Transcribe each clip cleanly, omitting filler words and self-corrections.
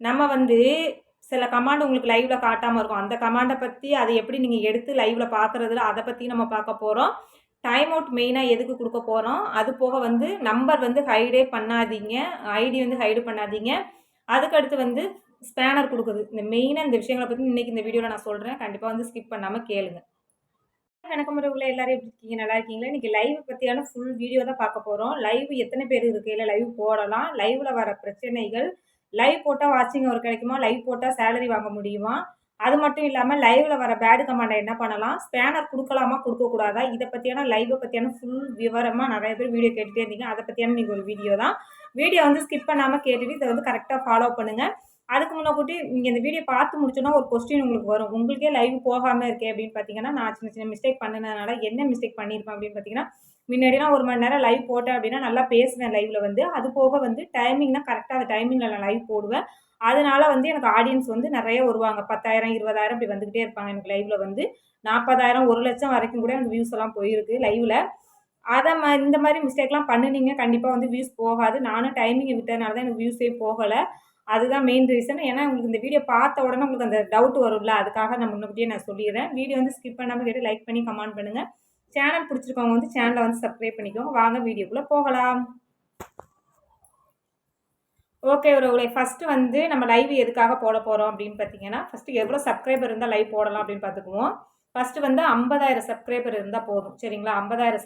நம்ம வந்து சில கமாண்ட் உங்களுக்கு லைவ்ல காட்டாம இருக்கும். அந்த கமாண்ட பத்தி அதை எப்படி நீங்க எடுத்து லைவ்ல பார்க்குறதுல அத பத்தி நம்ம பார்க்க போறோம். டைம் அவுட் மெயினா எதுக்கு குடுக்க போறோம். அது போக வந்து நம்பர் வந்து ஹைடே பண்ணாதீங்க. ஐடி வந்து ஹைடு பண்ணாதீங்க. அதுக்கடுத்து வந்து ஸ்பேனர் குடுக்குது. இந்த மெயினா இந்த விஷயங்கள பத்தி இன்னைக்கு இந்த வீடியோல நான் சொல்றேன். கண்டிப்பா வந்து ஸ்கிப் பண்ணாம கேளுங்க. வணக்கம் உறவுகளே, எல்லாரும் எப்படி இருக்கீங்க? நல்லா இருக்கீங்களா? இன்னைக்கு லைவ் பத்தியான ஃபுல் வீடியோ தான் பார்க்க போறோம். லைவ் எத்தனை பேர் இருக்கையில லைவ் போடலாம்? லைவ்ல வர பிரச்சனைகள், லைவ் போட்டா வாட்சிங் ஹவர் கிடைக்குமா? லைவ் போட்டா சேலரி வாங்க முடியுமா? அது மட்டும் இல்லாம லைவ்ல வர பேட் கமாண்ட என்ன பண்ணலாம்? ஸ்பேனர் குடுக்கலாமா? குடுக்கக்கூடாதா? இத பத்தியான லைவ பத்தியான ஃபுல் விவரமா நெறைய பேர் வீடியோ கேட்டுட்டே இருந்தீங்க. அத பத்தியான இன்னைக்கு ஒரு வீடியோ தான். வீடியோ வந்து ஸ்கிப் பண்ணாம கேட்டுட்டு இத வந்து கரெக்ட்டா ஃபாலோ பண்ணுங்க. அதுக்கு முன்னக்கூட்டி நீங்க இந்த வீடியோ பார்த்து முடிச்சோன்னா ஒரு கொஸ்டின் உங்களுக்கு வரும். உங்களுக்கே லைவ் போகாம இருக்கே அப்படின்னு பார்த்தீங்கன்னா, நான் சின்ன சின்ன மிஸ்டேக் பண்ணுனதுனால என்ன மிஸ்டேக் பண்ணியிருப்பேன் அப்படின்னு பார்த்தீங்கன்னா, முன்னாடிலாம் 1 மணி நேரம் லைவ் போட்டேன் அப்படின்னா, நல்லா பேசுவேன் லைவ்ல வந்து. அது போக வந்து டைமிங்னா கரெக்ட்டா அந்த டைமிங்ல நான் லைவ் போடுவேன். அதனால வந்து எனக்கு ஆடியன்ஸ் வந்து நெறைய வருவாங்க. 10,000, 20,000 இப்படி வந்துகிட்டே இருப்பாங்க எனக்கு லைவ்ல வந்து. 40,000, 1,00,000 வரைக்கும் கூட எனக்கு வியூஸ் எல்லாம் போயிருக்கு லைவ்ல. இந்த மாரி மிஸ்டேக்லாம் பண்ணுனீங்க, கண்டிப்பா வந்து வியூஸ் போகாது. நானும் டைமிங்க விட்டதுனால தான் எனக்கு வியூஸே போகல. அதுதான் மெயின் ரீசன். ஏன்னா, உங்களுக்கு இந்த வீடியோ பார்த்த உடனே உங்களுக்கு அந்த டவுட் வரும்ல. அதுக்காக நான் முன்னக்கூட்டியே நான் சொல்லிர்றேன். வீடியோ வந்து ஸ்கிப் பண்ணாம கேட்டு லைக் பண்ணி கமெண்ட் பண்ணுங்க. சேனல் பிடிச்சிருக்கவங்க வந்து சேனல வந்து சப்ஸ்கிரைப் பண்ணிக்கோங்க. வாங்க வீடியோக்குள்ள போகலாம். ஓகே உறவுகளே, ஃபர்ஸ்ட் வந்து நம்ம லைவ் எதுக்காக போட போறோம் அப்படின்னு பார்த்தீங்கன்னா, ஃபர்ஸ்ட் எவ்வளோ சப்ஸ்கிரைபர் இருந்தா லைவ் போடலாம் அப்படின்னு பார்த்துக்குவோம். ஃபர்ஸ்ட் வந்து 50,000 சப்ஸ்கிரைபர் இருந்தா போதும். சரிங்களா? 50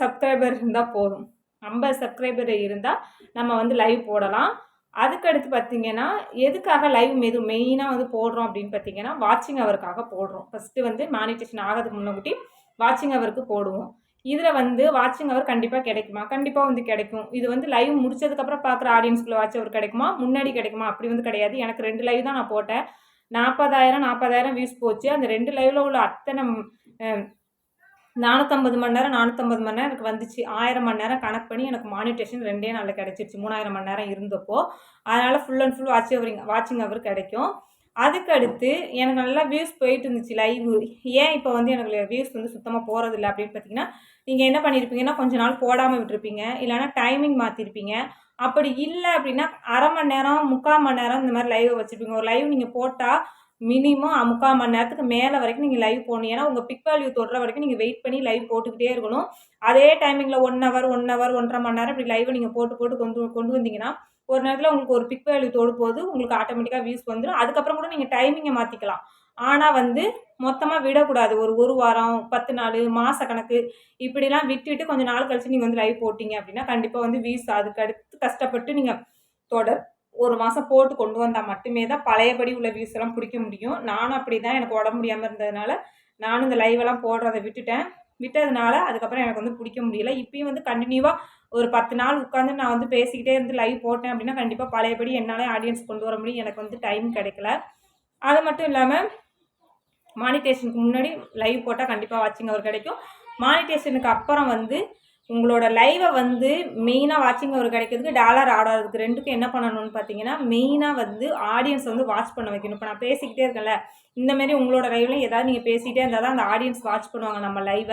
சப்ஸ்கிரைபர் இருந்தா போதும். 50 சப்ஸ்கிரைபர் இருந்தா நம்ம வந்து லைவ் போடலாம். அதுக்கடுத்து பார்த்தீங்கன்னா, எதுக்காக லைவ் மெயினா வந்து போடுறோம் அப்படின்னு பார்த்தீங்கன்னா, வாட்சிங் ஹவருக்காக போடுறோம். ஃபர்ஸ்ட் வந்து மானிட்டேஷன் ஆகறதுக்கு முன்னாடி வாட்சிங் ஹவருக்கு போடுவோம். இதுல வந்து வாட்சிங் ஹவர் கண்டிப்பா கிடைக்குமா? கண்டிப்பா வந்து கிடைக்கும். இது வந்து லைவ் முடிச்சதுக்கப்புறம் பார்க்குற ஆடியன்ஸ்குள்ள வாட்ச் ஹவர் கிடைக்குமா? முன்னாடி கிடைக்குமா? அப்படி வந்து கிடையாது. எனக்கு 2 லைவ் தான் நான் போட்டேன். 40,000 வியூஸ் போச்சு. அந்த 2 லைவ்ல உள்ள அத்தன அ 450 மணி நேரம் 450 மணி நேரம் எனக்கு வந்துச்சு. 1000 மணி நேரம் கணக்கு பண்ணி எனக்கு மானிட்டேஷன் 2டே நாள்ல கிடைச்சிருச்சு. 3000 மணி நேரம் இருந்தப்போ. அதனால ஃபுல் அண்ட் ஃபுல் வாட்சிங் ஹவர் கிடைக்கும். அதுக்கு அடுத்து எனக்கு நல்லா வியூஸ் போயிட்டு இருந்துச்சு லைவ். ஏன் இப்போ வந்து எனக்கு வியூஸ் வந்து சுத்தமா போறதில்ல அப்படின்னு பார்த்தீங்கன்னா, நீங்க என்ன பண்ணியிருப்பீங்கன்னா, கொஞ்ச நாள் போடாம விட்டுருப்பீங்க. இல்லன்னா டைமிங் மாத்திருப்பீங்க. அப்படி இல்ல அப்படின்னா, 1/2 மணி நேரம், 3/4 மணி நேரம் இந்த மாரி லைவ் வச்சிருப்பீங்க. ஒரு லைவ் நீங்க போட்டா மினிமம் 3/4 மணி நேரத்துக்கு மேல வரைக்கும் நீங்க லைவ் போடணும். ஏன்னா, உங்க பிக் வேல்யூ தொடுற வரைக்கும் நீங்க வெயிட் பண்ணி லைவ் போட்டுக்கிட்டே இருக்கணும். அதே டைமிங்ல 1 ஹவர், 1 ஹவர், 1 1/2 மணி நேரம் இப்படி லைவ் நீங்க போட்டு, போட்டு கொண்டு கொண்டு வந்தீங்கன்னா, ஒரு நேரத்துல உங்களுக்கு ஒரு பிக் வேல்யூ தொடும்போது உங்களுக்கு ஆட்டோமேட்டிக்கா வியூஸ் வந்துரும். அதுக்கப்புறம் கூட நீங்க டைமிங்க மாத்திக்கலாம். ஆனா வந்து மொத்தமா விடக்கூடாது. ஒரு 1 வாரம், 10 நாளு, மாச கணக்கு இப்படிலாம் விட்டுட்டு கொஞ்ச நாள் கழிச்சு நீங்க வந்து லைவ் போட்டீங்க அப்படின்னா, கண்டிப்பா வந்து வியூஸ் அதுக்கு அடுத்து கஷ்டப்பட்டு நீங்க தொடர் 1 மாசம் போட்டு கொண்டு வந்தா மட்டுமே தான் பழையபடி உள்ள வியூஸ் எல்லாம் புடிக்க முடியும். நானும் அப்படிதான். எனக்கு உடம்பு முடியாம இருந்ததுனால, நானும் இந்த லைவ் எல்லாம் போடுறத விட்டுட்டேன். விட்டதுனால அதுக்கப்புறம் எனக்கு வந்து புடிக்க முடியல. இப்பயும் வந்து கன்டினியூவா ஒரு 10 நாள் உட்கார்ந்து நான் வந்து பேசிக்கிட்டே இருந்து லைவ் போட்டேன் அப்படின்னா, கண்டிப்பா பழையபடி என்னால ஆடியன்ஸ் கொண்டு வர முடியும். எனக்கு வந்து டைம் கிடைக்கல. அது மட்டும் இல்லாம மானிட்டேஷனுக்கு முன்னாடி லைவ் போட்டா கண்டிப்பா வாட்சிங் ஹவர் கிடைக்கும். மானிட்டேஷனுக்கு அப்புறம் வந்து உங்களோட லைவ வந்து மெயினா வாட்சிங் ஹவர் கிடைக்கிறதுக்கு, டாலர் ஆட் ஆகுறதுக்கு 2க்கும் என்ன பண்ணணும்னு பார்த்தீங்கன்னா, மெயினா வந்து ஆடியன்ஸ் வந்து வாட்ச் பண்ண வைக்கணும். இப்ப நான் பேசிக்கிட்டே இருக்கேன்ல, இந்த மாரி உங்களோட லைவ்லயும் ஏதாவது நீங்க பேசிட்டே இருந்தா தான் அந்த ஆடியன்ஸ் வாட்ச் பண்ணுவாங்க நம்ம லைவ.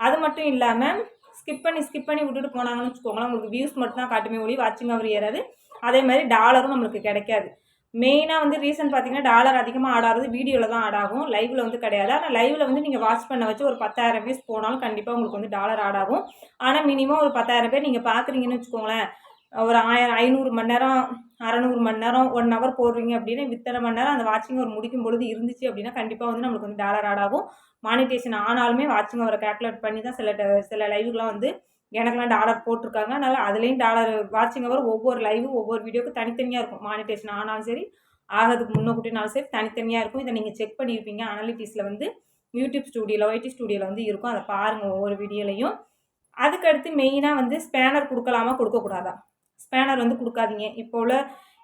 அது மட்டும் இல்லாம ஸ்கிப் பண்ணி விட்டுட்டு போனாங்கன்னு வச்சுக்கோங்களேன், உங்களுக்கு வியூஸ் மட்டும் தான் காட்டுமே ஒழிய வாட்சிங் ஹவர் ஏறாது. அதே மாரி டாலரும் நம்மளுக்கு கிடைக்காது. மெயினா வந்து ரீசன் பார்த்தீங்கன்னா, டாலர் அதிகமா ஆட் ஆகுறது வீடியோல தான் ஆட் ஆகும். லைவ்ல வந்து கிடையாது. ஆனா லைவ்ல வந்து நீங்க வாட்ச் பண்ண வச்சு ஒரு 10,000 வியூஸ் போனாலும் கண்டிப்பா உங்களுக்கு வந்து டாலர் ஆட் ஆகும். ஆனா மினிமம் ஒரு 10,000 பேர் நீங்க பார்க்குறீங்கன்னு வச்சுக்கோங்களேன், ஒரு 1000 500 மணி நேரம், 600 மணி நேரம், 1 ஹவர் போடுறீங்க அப்படின்னா, இத்தனை மணி நேரம் அந்த வாட்சிங் ஹவர் முடிக்கும் பொழுது இருந்துச்சு அப்படின்னா, கண்டிப்பா வந்து நம்மளுக்கு வந்து டாலர் ஆட் ஆகும். மானிட்டேஷன் ஆனாலுமே வாட்சிங் ஹவர கால்குலேட் பண்ணி தான் சில லைவ்லாம் வந்து எனக்கெல்லாம் டாலர் போட்டுருக்காங்க. அதனால அதுலயும் டாலர் வாட்சிங் ஹவர் ஒவ்வொரு லைவ் ஒவ்வொரு வீடியோக்கும் தனித்தனியா இருக்கும். மானிட்டேஷன் ஆனாலும் சரி, ஆகறதுக்கு முன்னக்கூட்டினாலும் சரி தனித்தனியா இருக்கும். இத நீங்க செக் பண்ணியிருப்பீங்க. அனலிட்டிக்ஸ்ல வந்து யூடியூப் ஸ்டுடியோல, ஒய்டி ஸ்டுடியோல வந்து இருக்கும். அத பாருங்க ஒவ்வொரு வீடியோலயும். அதுக்கடுத்து மெயினா வந்து ஸ்பேனர் குடுக்கலாமா? குடுக்கக்கூடாதா? ஸ்பேனர் வந்து குடுக்காதீங்க.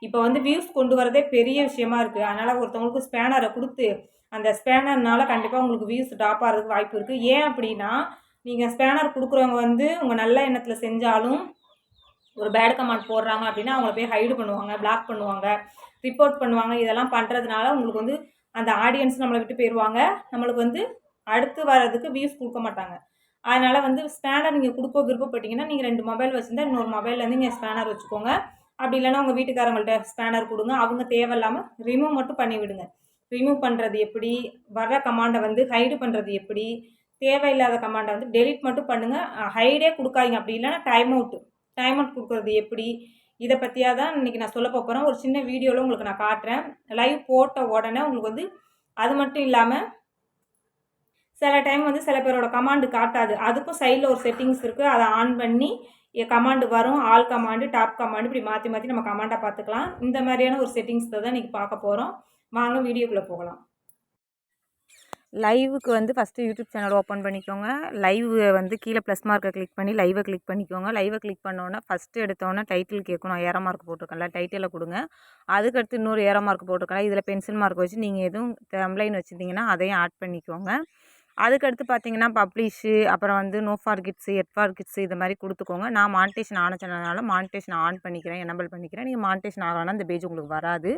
இப்போ வந்து வியூஸ் கொண்டு வரதே பெரிய விஷயமா இருக்கு. அதனால ஒருத்தவங்களுக்கு ஸ்பேனர குடுத்து, அந்த ஸ்பேனர்னால கண்டிப்பா உங்களுக்கு வியூஸ் ட்ராப் ஆகுறதுக்கு வாய்ப்பு இருக்கு. ஏன் அப்படின்னா, நீங்க ஸ்பேனர் குடுக்குறவங்க வந்து உங்க நல்ல எண்ணத்துல செஞ்சாலும், ஒரு பேட் கமெண்ட் போடுறாங்க அப்படின்னா, அவங்கள போய் ஹைடு பண்ணுவாங்க, பிளாக் பண்ணுவாங்க, ரிப்போர்ட் பண்ணுவாங்க. இதெல்லாம் பண்றதுனால உங்களுக்கு வந்து அந்த ஆடியன்ஸ் நம்மள விட்டு போயிருவாங்க. நம்மளுக்கு வந்து அடுத்து வர்றதுக்கு வியூஸ் குடுக்க மாட்டாங்க. அதனால வந்து ஸ்பேனர் நீங்க குடுக்க விருப்பப்பட்டீங்கன்னா, நீங்க 2 மொபைல் வச்சிருந்தா இன்னொரு மொபைல்லேருந்து நீங்க ஸ்பேனர் வச்சுக்கோங்க. அப்படி இல்லைன்னா உங்கள் வீட்டுக்காரங்கள்ட்ட ஸ்பேனர் கொடுங்க. அவங்க தேவையில்லாமல் ரிமூவ் மட்டும் பண்ணி விடுங்க. ரிமூவ் பண்ணுறது எப்படி, வர்ற கமாண்டை வந்து ஹைடு பண்ணுறது எப்படி, தேவையில்லாத கமாண்டை வந்து டெலிட் மட்டும் பண்ணுங்கள். ஹைடே கொடுக்காதீங்க. அப்படி இல்லைன்னா டைம் அவுட் கொடுக்குறது எப்படி, இதை பற்றியா தான் இன்றைக்கி நான் சொல்ல போகிறேன். ஒரு சின்ன வீடியோவில் உங்களுக்கு நான் காட்டுறேன். லைவ் போட்ட உடனே உங்களுக்கு வந்து அது மட்டும் இல்லாமல் சில டைம் வந்து சில பேரோட கமாண்டு காட்டாது. அதுக்கும் சைடில் ஒரு செட்டிங்ஸ் இருக்குது. அதை ஆன் பண்ணி கமாண்டு வரும். ஆல் கமாண்டு, டாப் கமாண்டு இப்படி மாற்றி மாற்றி நம்ம கமாண்டாக பார்த்துக்கலாம். இந்த மாதிரியான ஒரு செட்டிங்ஸ் தான் இன்றைக்கி பார்க்க போகிறோம். வாங்க வீடியோக்குள்ளே போகலாம். லைவுக்கு வந்து ஃபஸ்ட்டு யூடியூப் சேனல் ஓப்பன் பண்ணிக்கோங்க. லைவ் வந்து கீழே ப்ளஸ் மார்க்கை கிளிக் பண்ணி லைவை கிளிக் பண்ணிக்கோங்க. லைவை கிளிக் பண்ணோன்னே ஃபஸ்ட்டு எடுத்தோன்னே டைட்டில் கேட்கணும். ஏரோ மார்க் போட்டிருக்கேன்ல, டைட்டிலை கொடுங்க. அதுக்கடுத்து இன்னொரு ஏரோ மார்க் போட்டிருக்கேன். இதில் பென்சில் மார்க் வச்சு நீங்கள் எதுவும் தம்ப்லைன் வச்சுருந்தீங்கன்னா அதையும் ஆட் பண்ணிக்கோங்க. அதுக்கடுத்து பார்த்தீங்கன்னா பப்ளிஷு, அப்புறம் வந்து நோ ஃபார் கிட்ஸு, எட் ஃபார் கிட்ஸு இது மாதிரி கொடுத்துக்கோங்க. நான் மானிட்டேஷன் ஆன சேனல்னால மானிட்டேஷன் ஆன் பண்ணிக்கிறேன், எனபிள் பண்ணிக்கிறேன். நீங்கள் மானிட்டேஷன் ஆகலைன்னா இந்த பேஜ் உங்களுக்கு வராது.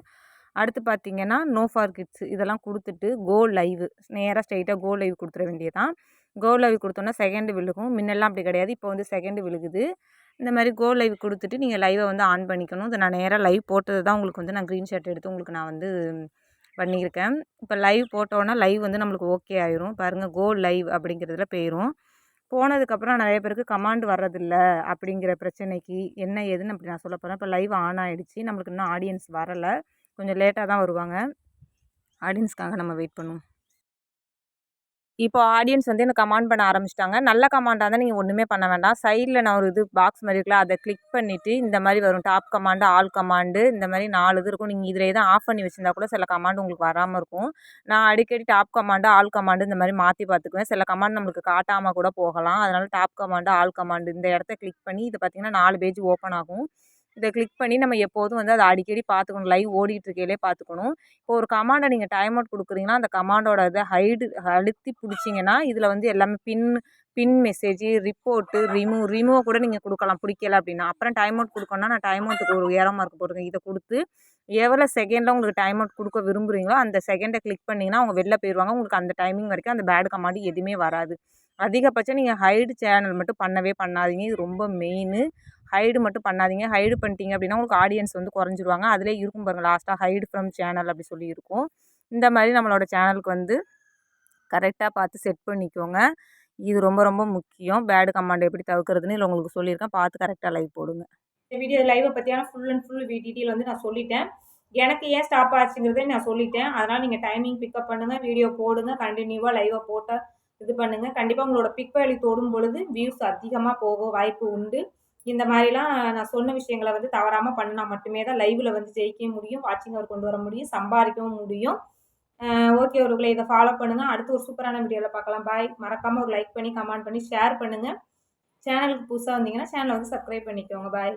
அடுத்து பார்த்தீங்கன்னா நோ ஃபார் கிட்ஸு இதெல்லாம் கொடுத்துட்டு கோ லைவ், நேராக ஸ்ட்ரைட்டாக கோ லைவ் கொடுத்துட வேண்டியதான். கோ லைவ் கொடுத்தோன்னா செகண்டு விழுகும். முன்னெல்லாம் அப்படி கிடையாது, இப்போ வந்து செகண்டு விழுகுது. இந்த மாதிரி கோ லைவ் கொடுத்துட்டு நீங்கள் லைவை வந்து ஆன் பண்ணிக்கணும். இதை நான் நேராக லைவ் போட்டது தான் உங்களுக்கு வந்து நான் க்ரீன்ஷாட் எடுத்து உங்களுக்கு நான் வந்து பண்ணியிருக்கேன். இப்போ லைவ் போட்டோன்னா லைவ் வந்து நம்மளுக்கு ஓகே ஆயிரும். பாருங்கள், கோ லைவ் அப்படிங்கிறதுல போயிடும். போனதுக்கப்புறம் நிறைய பேருக்கு கமாண்ட் வர்றதில்ல அப்படிங்கிற பிரச்சனைக்கு என்ன ஏதுன்னு அப்படி நான் சொல்ல போகிறேன். இப்போ லைவ் ஆன் ஆகிடுச்சு. நம்மளுக்கு இன்னும் ஆடியன்ஸ் வரலை, கொஞ்சம் லேட்டாக தான் வருவாங்க. ஆடியன்ஸ்க்காக நம்ம வெயிட் பண்ணுவோம். இப்போ ஆடியன்ஸ் வந்து எனக்கு கமாண்ட் பண்ண ஆரம்பிச்சிட்டாங்க. நல்ல கமாண்டாக இருந்தால் நீங்கள் ஒன்றுமே பண்ண வேண்டாம். சைடில் நான் ஒரு இது பாக்ஸ் மாதிரி இருக்குல்ல, அதை கிளிக் பண்ணிவிட்டு இந்த மாதிரி வரும். டாப் கமாண்டு, ஆல் கமாண்டு, இந்த மாதிரி 4 இது இருக்கும். நீங்கள் இதில் தான் ஆஃப் பண்ணி வச்சுருந்தா கூட சில கமாண்ட் உங்களுக்கு வராமல் இருக்கும். நான் அடிக்கடி டாப் கமாண்டு, ஆல் கமாண்டு இந்த மாதிரி மாற்றி பார்த்துக்குவேன். சில கமாண்ட் நம்மளுக்கு காட்டாமல் கூட போகலாம். அதனால் டாப் கமாண்டு, ஆல் கமாண்டு இந்த இடத்த கிளிக் பண்ணி இது பார்த்திங்கன்னா 4 பேஜ் ஓப்பன் ஆகும். இதை கிளிக் பண்ணி நம்ம எப்போதும் வந்து அதை அடிக்கடி பார்த்துக்கணும். லைவ் ஓடிட்டுருக்கையிலே பார்த்துக்கணும். இப்போ ஒரு கமாண்டை நீங்கள் டைம் அவுட் கொடுக்குறீங்கன்னா அந்த கமாண்டோட இதை அழுத்தி பிடிச்சிங்கன்னா இதில் வந்து எல்லாமே பின் மெசேஜ், ரிப்போர்ட்டு, ரிமூவ் கூட நீங்கள் கொடுக்கலாம் பிடிக்கல அப்படின்னா. அப்புறம் டைம் அவுட் கொடுக்கணும்னா நான் டைம் அவுட்டுக்கு ஒரு ஏரோ மார்க் போட்டிருக்கேன். இதை கொடுத்து எவ்வளோ செகண்டில் உங்களுக்கு டைம் அவுட் கொடுக்க விரும்புகிறீங்களோ அந்த செகண்டை கிளிக் பண்ணிங்கன்னா அவங்க வெளில போயிடுவாங்க. உங்களுக்கு அந்த டைமிங் வரைக்கும் அந்த பேட் கமாண்டு எதுவுமே வராது. அதிகபட்சம் நீங்கள் ஹைடு சேனல் மட்டும் பண்ணவே பண்ணாதீங்க. இது ரொம்ப மெயினு. ஹைடு மட்டும் பண்ணாதீங்க. ஹைடு பண்ணிட்டீங்க அப்படின்னா உங்களுக்கு ஆடியன்ஸ் வந்து குறைஞ்சிருவாங்க. அதிலே இருக்கும் பாருங்கள், லாஸ்ட்டாக ஹைடு ஃப்ரம் சேனல் அப்படி சொல்லி இருக்கும். இந்த மாதிரி நம்மளோட சேனலுக்கு வந்து கரெக்டாக பார்த்து செட் பண்ணிக்கோங்க. இது ரொம்ப ரொம்ப முக்கியம். பேடு கமாண்ட் எப்படி தவிர்க்கிறதுன்னு இல்லை உங்களுக்கு சொல்லியிருக்கேன். பார்த்து கரெக்டாக லைவ் போடுங்க. இந்த வீடியோ லைவை பற்றியான ஃபுல் அண்ட் ஃபுல் டீட்டெயில் வந்து நான் சொல்லிட்டேன். எனக்கு ஏன் ஸ்டாப் ஆச்சுங்கிறதே நான் சொல்லிட்டேன். அதனால் நீங்கள் டைமிங் பிக்கப் பண்ணுங்கள், வீடியோ போடுங்க, கண்டினியூவாக லைவை போட்டால் இது பண்ணுங்கள். கண்டிப்பாக உங்களோட பிக் வேல்யூ தொடும் பொழுது வியூஸ் அதிகமாக போக வாய்ப்பு உண்டு. இந்த மாதிரிலாம் நான் சொன்ன விஷயங்களை வந்து தவறாமல் பண்ணினா மட்டுமே தான் லைவில் வந்து ஜெயிக்க முடியும், வாட்சிங் அவர் கொண்டு வர முடியும், சம்பாதிக்கவும் முடியும். ஓகே ஒருவேளை இதை ஃபாலோ பண்ணுங்கள். அடுத்து ஒரு சூப்பரான வீடியோவில் பார்க்கலாம். பாய். மறக்காமல் ஒரு லைக் பண்ணி கமெண்ட் பண்ணி ஷேர் பண்ணுங்கள். சேனலுக்கு புதுசாக வந்தீங்கன்னா சேனலை வந்து சப்ஸ்கிரைப் பண்ணிக்கோங்க. பாய்.